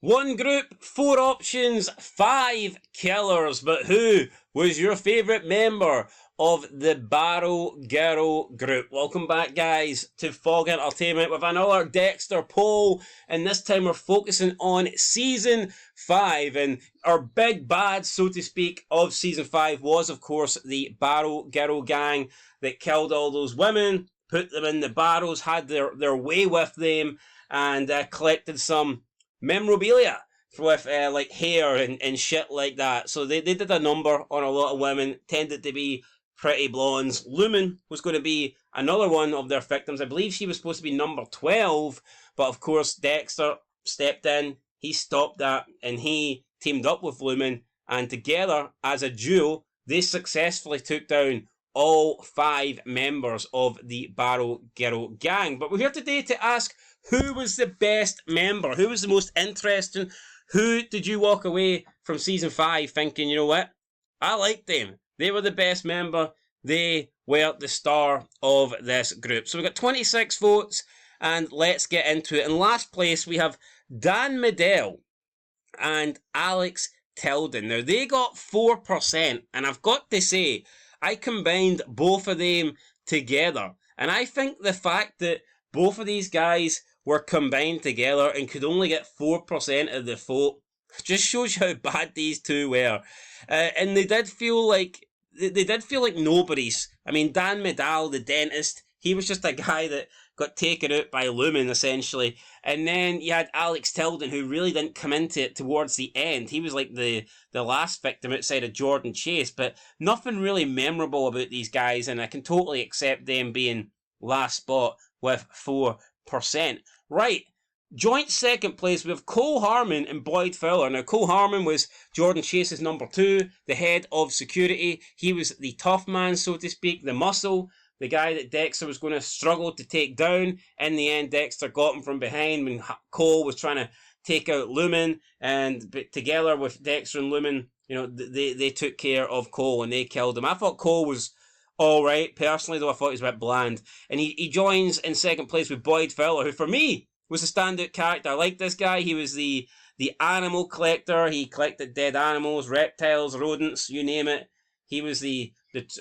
One group, 4 options, 5 killers. But who was your favourite member of the Barrow Girl group? Welcome back, guys, to Fog Entertainment with another Dexter poll. And this time we're focusing on Season 5. And our big bad, so to speak, of Season 5 was, of course, the Barrow Girl gang that killed all those women, put them in the barrows, had their way with them, and collected some memorabilia with like hair and shit like that. So they did a number on a lot of women, tended to be pretty blondes. Lumen was going to be another one of their victims. I believe she was supposed to be number 12, but of course Dexter stepped in, he stopped that, and he teamed up with Lumen, and together as a duo they successfully took down all 5 members of the Barrow Girl gang. But we're here today to ask, who was the best member? Who was the most interesting? Who did you walk away from Season 5 thinking, you know what? I liked them. They were the best member. They were the star of this group. So we've got 26 votes, and let's get into it. In last place, we have Dan Medell and Alex Tilden. Now, they got 4%, and I've got to say, I combined both of them together. And I think the fact that both of these guys were combined together and could only get 4% of the vote just shows you how bad these two were. And they did feel like nobodies. I mean, Dan Medall, the dentist, he was just a guy that got taken out by Lumen, essentially. And then you had Alex Tilden, who really didn't come into it towards the end. He was like the last victim outside of Jordan Chase, but nothing really memorable about these guys, and I can totally accept them being last spot with 4%. Right, joint second place, we have Cole Harmon and Boyd Fowler. Now, Cole Harmon was Jordan Chase's number 2, the head of security. He was the tough man, so to speak, the muscle, the guy that Dexter was going to struggle to take down. In the end, Dexter got him from behind when Cole was trying to take out Lumen, and together with Dexter and Lumen, you know, they took care of Cole and they killed him. I thought Cole was alright, personally, though I thought he was a bit bland. And he joins in second place with Boyd Fowler, who for me was a standout character. I like this guy. He was the animal collector. He collected dead animals, reptiles, rodents, you name it. He was the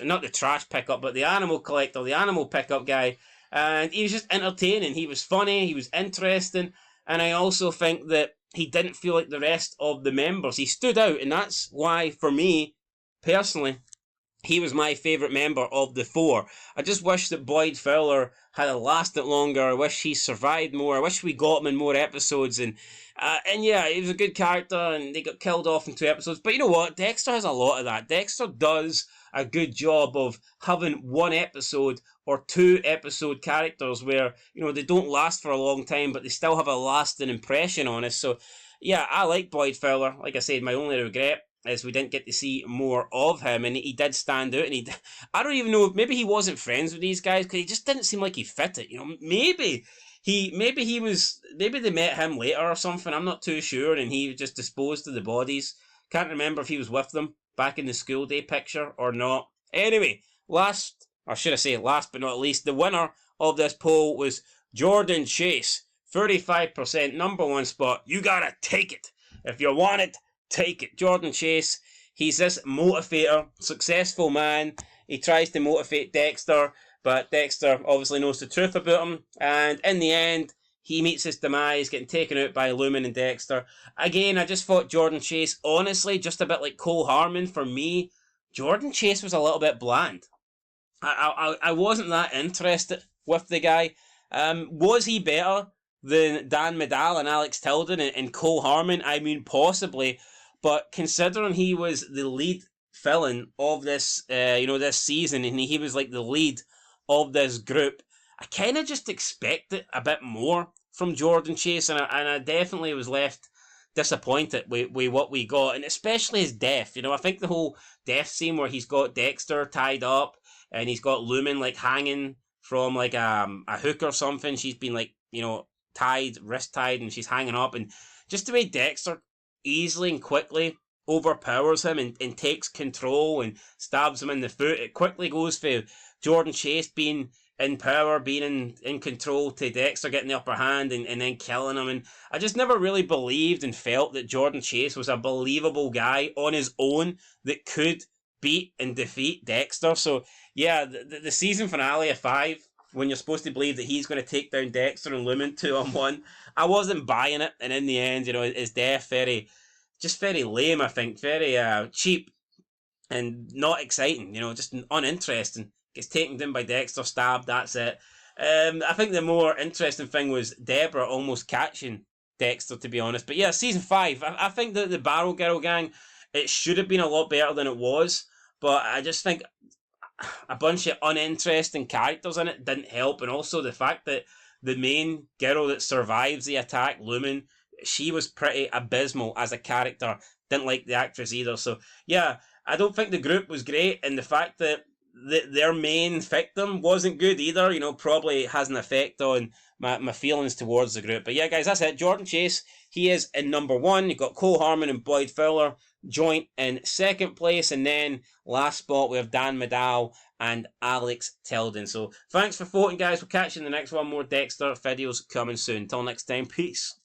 not the trash pickup, but the animal collector, the animal pickup guy. And he was just entertaining. He was funny. He was interesting. And I also think that he didn't feel like the rest of the members. He stood out, and that's why, for me, personally, he was my favourite member of the 4. I just wish that Boyd Fowler had lasted longer. I wish he survived more. I wish we got him in more episodes. And yeah, he was a good character, and they got killed off in 2 episodes. But you know what? Dexter has a lot of that. Dexter does a good job of having 1 episode or 2 episode characters where, you know, they don't last for a long time, but they still have a lasting impression on us. So, yeah, I like Boyd Fowler. Like I said, my only regret is we didn't get to see more of him, and he did stand out, and I don't even know if maybe he wasn't friends with these guys because he just didn't seem like he fit it, you know. Maybe they met him later or something, I'm not too sure, and he just disposed of the bodies. Can't remember if he was with them back in the school day picture or not. Anyway, last but not least, the winner of this poll was Jordan Chase. 35%, number 1 spot. You gotta take it. If you want it, take it. Jordan Chase, he's this motivator, successful man. He tries to motivate Dexter, but Dexter obviously knows the truth about him, and in the end, he meets his demise, getting taken out by Lumen and Dexter. Again, I just thought Jordan Chase, honestly, just a bit like Cole Harmon, for me, Jordan Chase was a little bit bland. I wasn't that interested with the guy. Was he better than Dan Medall and Alex Tilden and Cole Harmon? I mean, possibly. But considering he was the lead villain of this, this season, and he was like the lead of this group, I kind of just expected a bit more from Jordan Chase, and I definitely was left disappointed with what we got, and especially his death. You know, I think the whole death scene where he's got Dexter tied up, and he's got Lumen like hanging from like a hook or something. She's been like, you know, tied, wrist tied, and she's hanging up, and just the way Dexter easily and quickly overpowers him and takes control and stabs him in the foot. It quickly goes for Jordan Chase being in power, being in control, to Dexter getting the upper hand and then killing him. And I just never really believed and felt that Jordan Chase was a believable guy on his own that could beat and defeat Dexter. So yeah, the season finale of 5, when you're supposed to believe that he's going to take down Dexter and Lumen 2-on-1, I wasn't buying it. And in the end, his death very lame. I think very cheap and not exciting. Just uninteresting. Gets taken down by Dexter, stabbed. That's it. I think the more interesting thing was Deborah almost catching Dexter, to be honest. But yeah, season 5. I think that the Barrel Girl gang, it should have been a lot better than it was. But I just think a bunch of uninteresting characters in it didn't help, and also the fact that the main girl that survives the attack, Lumen, she was pretty abysmal as a character. Didn't like the actress either. So yeah, I don't think the group was great, and the fact that their main victim wasn't good either, probably has an effect on my feelings towards the group. But yeah, guys, that's it. Jordan Chase, he is in number 1. You've got Cole Harmon and Boyd Fowler joint in second place, and then last spot we have Dan Medal and Alex Tilden. So thanks for voting, guys. We'll catch you in the next one. More Dexter videos coming soon. Until next time, peace.